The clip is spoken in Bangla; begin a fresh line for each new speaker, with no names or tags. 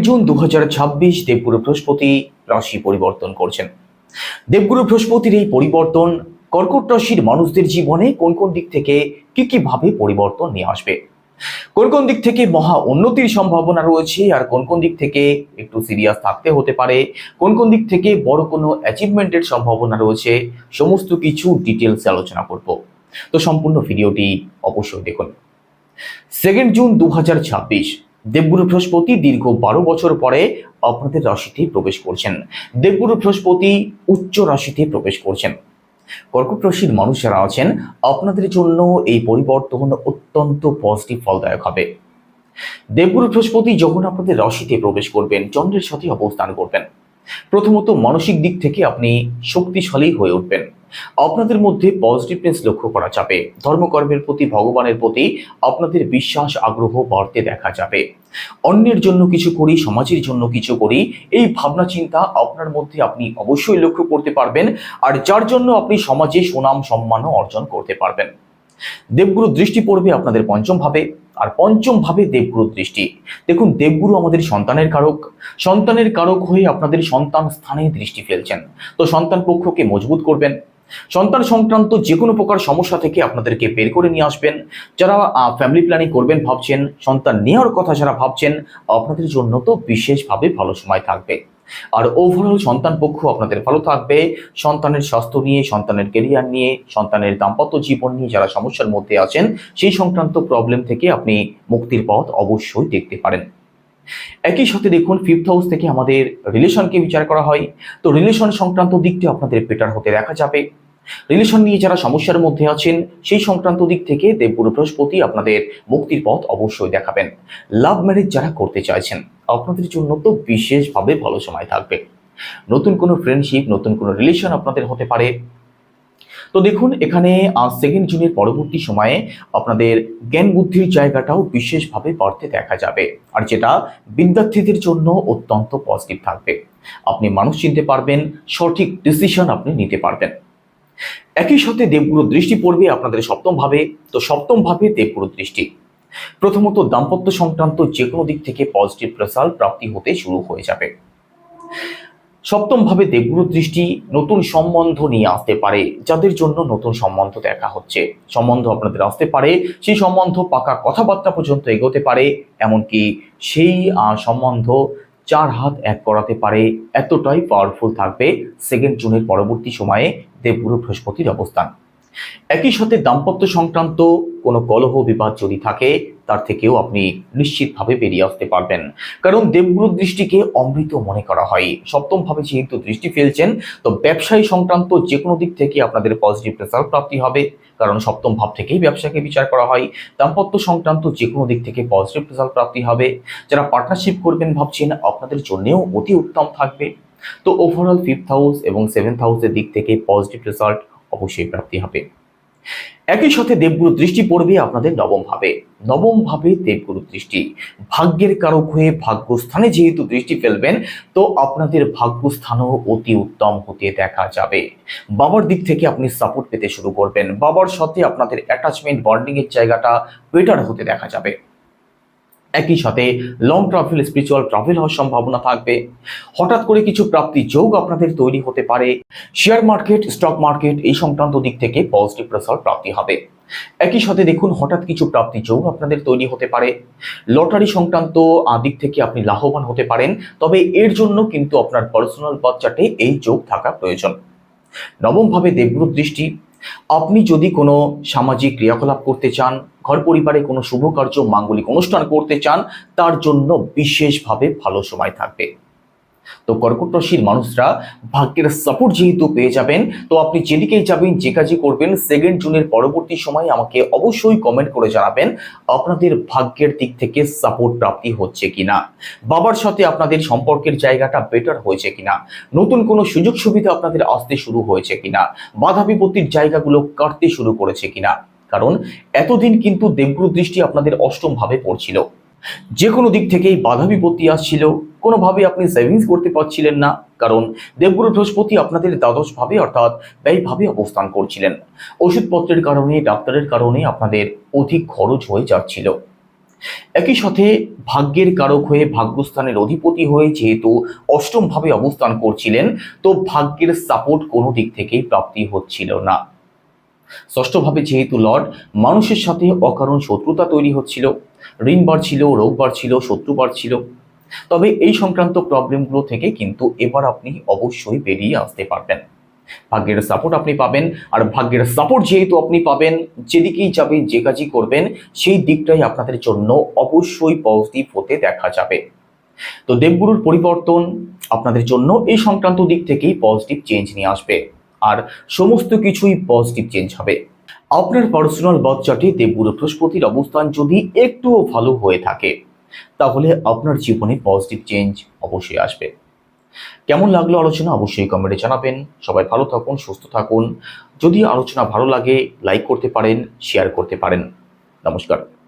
জুন 2026 দেবগুরু বৃহস্পতি রাশি পরিবর্তন করছেন। দেবগুরু বৃহস্পতির এই পরিবর্তন কর্কট রাশির মানুষদের জীবনে কোন কোন দিক থেকে কি ভাবে পরিবর্তন নিয়ে আসবে, কোন কোন দিক থেকে মহা উন্নতির সম্ভাবনা রয়েছে, আর কোন কোন দিক থেকে একটু সিরিয়াস থাকতে হতে পারে, কোন কোন দিক থেকে বড় কোনো অ্যাচিভমেন্টের সম্ভাবনা রয়েছে, সমস্ত কিছু ডিটেলস আলোচনা করব। তো সম্পূর্ণ ভিডিওটি অবশ্যই দেখুন। জুন 2026 দেবগুরু বৃহস্পতি দীর্ঘ 12 বছর পরে আপনাদের রাশিতে প্রবেশ করছেন। দেবগুরু বৃহস্পতি উচ্চ রাশিতে প্রবেশ করছেন। কর্কট রাশির মানুষ যারা আছেন, আপনাদের জন্য এই পরিবর্তন অত্যন্ত পজিটিভ ফলদায়ক হবে। দেবগুরু বৃহস্পতি যখন আপনাদের রাশিতে প্রবেশ করবেন, চন্দ্রের সাথে অবস্থান করবেন, প্রথমত মানসিক দিক থেকে আপনি শক্তিশালী হয়ে উঠবেন। আপনাদের মধ্যে পজিটিভনেস লক্ষ্য করা যাবে। ধর্মকর্মের প্রতি, ভগবানের প্রতি আপনাদের বিশ্বাস, আগ্রহ বাড়তে দেখা যাবে। অন্যের জন্য কিছু করি, সমাজের জন্য কিছু করি, এই ভাবনা চিন্তা আপনার মধ্যে আপনি অবশ্যই লক্ষ্য করতে পারবেন, আর যার জন্য আপনি সমাজে সুনাম সম্মানও অর্জন করতে পারবেন। দেবগুরু দৃষ্টি পড়বে আপনাদের পঞ্চম ভাবে, আর পঞ্চম ভাবে দেবগুরু দৃষ্টি। দেখুন, দেবগুরু আমাদের সন্তানের কারক। সন্তানের কারক হয়ে আপনাদের সন্তান স্থানে দৃষ্টি ফেলছেন। তো সন্তান পক্ষকে মজবুত করবেন। সন্তান সংক্রান্ত যে কোনো প্রকার সমস্যা থেকে আপনাদেরকে বের করে নিয়ে আসবেন। যারা ফ্যামিলি প্ল্যানিং করবেন ভাবছেন, সন্তান নেওয়ার কথা যারা ভাবছেন, আপনাদের জন্য তো বিশেষভাবে ভালো সময় থাকবে। আর ওভারঅল সন্তান পক্ষ আপনাদের ভালো থাকবে। সন্তানের স্বাস্থ্য নিয়ে, সন্তানের কেরিয়ার নিয়ে, সন্তানের দাম্পত্য জীবন নিয়ে যারা সমস্যার মধ্যে আছেন, সেই সংক্রান্ত প্রবলেম থেকে আপনি মুক্তির পথ অবশ্যই দেখতে পারেন। একই সাথে দেখুন, 5th হাউস থেকে আমাদের রিলেশনকে বিচার করা হয়। তো রিলেশন সংক্রান্ত দিকটি আপনাদের বেটার হতে দেখা যাবে। রিলেশন নিয়ে যারা সমস্যার মধ্যে আছেন, সেই সংক্রান্ত দিক থেকে দেবগুরু বৃহস্পতি আপনাদের মুক্তির পথ অবশ্যই দেখাবেন। লাভ ম্যারেজ যারা করতে চাইছেন, আপনাদের জন্য তো বিশেষভাবে ভালো সময় থাকবে। নতুন কোনো ফ্রেন্ডশিপ, নতুন কোনো রিলেশন আপনাদের হতে পারে। তো দেখুন, এখানে জুনের পরবর্তী সময়ে আপনাদের জ্ঞান বুদ্ধির জায়গাটাও বিশেষভাবে বাড়তে দেখা যাবে, আর যেটা বিদ্যার্থীদের জন্য অত্যন্ত পজিটিভ থাকবে। আপনি মানুষ চিনতে পারবেন, সঠিক ডিসিশন আপনি নিতে পারবেন। একই সাথে দেবগুরু দৃষ্টি পড়বে আপনাদের সপ্তম ভাবে। তো সপ্তম ভাবে দেবগুরু দৃষ্টি প্রথমত দাম্পত্য সংক্রান্ত যে কোনো দিক থেকে পজিটিভ রেজাল্ট প্রাপ্তি হতে শুরু হয়ে যাবে। সপ্তম ভাবে দেবগুরু দৃষ্টি নতুন সম্বন্ধ নিয়ে আসতে পারে। যাদের জন্য নতুন সম্বন্ধ দেখা হচ্ছে, সম্বন্ধ আপনাদের আসতে পারে, সেই সম্বন্ধ পাকা কথাবার্তা পর্যন্ত এগোতে পারে, এমনকি সেই সম্বন্ধ 4 হাত এক করাতে পারে। এতটাই পাওয়ারফুল থাকবে জুনের পরবর্তী সময়ে দেবগুরু বৃহস্পতির অবস্থান। একই সাথে দাম্পত্য সংক্রান্ত কোনো কলহ বিবাদ যদি থাকে, তার থেকেও আপনি নিশ্চিতভাবে বেরিয়ে আসতে পারবেন। কারণ দেবগুরুর দৃষ্টিকে অমৃত মনে করা হয়। সপ্তম ভাবে যেহেতু দৃষ্টি ফেলছেন, তো ব্যবসায়ী সংক্রান্ত যে কোনো দিক থেকে আপনাদের পজিটিভ রেজাল্ট প্রাপ্তি হবে, কারণ সপ্তম ভাব থেকেই ব্যবসাকে বিচার করা হয়। দাম্পত্য সংক্রান্ত যে কোনো দিক থেকে পজিটিভ রেজাল্ট প্রাপ্তি হবে। যারা পার্টনারশিপ করবেন ভাবছেন, আপনাদের জন্যও অতি উত্তম থাকবে। তো ওভারঅল 5th হাউস এবং 7th হাউসের দিক থেকে পজিটিভ রেজাল্ট অবশ্যই প্রাপ্তি হবে। একই সাথে দেবগুরু দৃষ্টি পড়বে আপনাদের নবম ভাবে। নবম ভাবে দেবগুরু দৃষ্টি ভাগ্যের কারক হয়ে ভাগ্যস্থানে যেহেতু দৃষ্টি ফেলবেন, তো আপনাদের ভাগ্যস্থানও অতি উত্তম হতে দেখা যাবে। বাবার দিক থেকে আপনি সাপোর্ট পেতে শুরু করবেন। বাবার সাথে আপনাদের অ্যাটাচমেন্ট, বন্ডিং এর জায়গাটা বেটার হতে দেখা যাবে। একই সাথে লং ট্রাভেল, স্পিরিচুয়াল ট্রাভেল হওয়ার সম্ভাবনা থাকবে। হঠাৎ করে কিছু প্রাপ্তি যোগ আপনাদের তৈরি হতে পারে। শেয়ার মার্কেট, স্টক মার্কেট এই সংক্রান্ত দিক থেকে পজিটিভ রেজাল্ট প্রাপ্তি হবে। একই সাথে দেখুন, হঠাৎ কিছু প্রাপ্তি যোগ আপনাদের তৈরি হতে পারে। লটারি সংক্রান্ত দিক থেকে আপনি লাভবান হতে পারেন, তবে এর জন্য কিন্তু আপনার পার্সোনাল বার্থ চার্টে এই যোগ থাকা প্রয়োজন। নবম ভাবে দেবগুরু দৃষ্টি। আপনি যদি কোনো সামাজিক ক্রিয়াকলাপ করতে চান, ঘর পরিবারে কোনো শুভ কার্য, মাঙ্গলিক অনুষ্ঠান করতে চান, তার জন্য বিশেষভাবে ভালো সময় থাকবে। তো কর্কট রাশির মানুষরা ভাগ্যের সাপোর্ট যেহেতু পেয়ে যাবেন, তো আপনি যেদিকেই যাবেন, যে কাজই করবেন, জুনের পরবর্তী সময়ে আমাকে অবশ্যই কমেন্ট করে জানাবেন আপনাদের ভাগ্যের দিক থেকে সাপোর্ট প্রাপ্তি হচ্ছে কিনা, বাবার সাথে আপনাদের সম্পর্কের জায়গাটা বেটার হয়েছে কিনা, নতুন কোনো সুযোগ সুবিধা আপনাদের আসতে শুরু হয়েছে কিনা, বাধা বিপত্তির জায়গাগুলো কাটতে শুরু করেছে কিনা। কারণ এতদিন কিন্তু দেবগুরু দৃষ্টি আপনাদের অষ্টম ভাবে পড়ছিল। যে কোনো দিক থেকেই বাধা বিপত্তি আসছিল, কোনোভাবে আপনি সেভিংস করতে পারছিলেন না, কারণ দেবগুরু বৃহস্পতি আপনাদের দ্বাদশ ভাবে অর্থাৎ ব্যয়ভাবে অবস্থান করছিলেন। ওষুধপত্রের কারণে, ডাক্তারের কারণে আপনাদের অধিক খরচ হয়ে যাচ্ছিল। একই সাথে ভাগ্যের কারক হয়ে ভাগ্যস্থানের অধিপতি হয়ে যেহেতু অষ্টম ভাবে অবস্থান করছিলেন, তো ভাগ্যের সাপোর্ট কোনো দিক থেকেই প্রাপ্তি হচ্ছিল না। ষষ্ঠভাবে যেহেতু লর্ড, মানুষের সাথে অকারণ শত্রুতা তৈরি হচ্ছিল, ঋণ বাড়ছিল, রোগ বাড়ছিল, শত্রু বাড়ছিল। তবে এই সংক্রান্ত প্রবলেমগুলো থেকে কিন্তু এবার আপনি অবশ্যই বেরিয়ে আসতে পারবেন। ভাগ্যের সাপোর্ট আপনি পাবেন, আর ভাগ্যের সাপোর্ট যেহেতু আপনি পাবেন, যেদিকেই যাবেন, যে কাজই করবেন, সেই দিকটাই আপনাদের জন্য অবশ্যই পজিটিভ হতে দেখা যাবে। তো দেবগুরুর পরিবর্তন আপনাদের জন্য এই সংক্রান্ত দিক থেকেই পজিটিভ চেঞ্জ নিয়ে আসবে, আর সমস্ত কিছুই পজিটিভ চেঞ্জ হবে। আপনার পার্সোনাল বার্থ চার্টে দেবগুরু বৃহস্পতির অবস্থান যদি একটুও ভালো হয়ে থাকে, তাহলে আপনার জীবনে পজিটিভ চেঞ্জ অবশ্যই আসবে। কেমন লাগলো আলোচনা অবশ্যই কমেন্টে জানাবেন। সবাই ভালো থাকুন, সুস্থ থাকুন। যদি আলোচনা ভালো লাগে লাইক করতে পারেন, শেয়ার করতে পারেন। নমস্কার।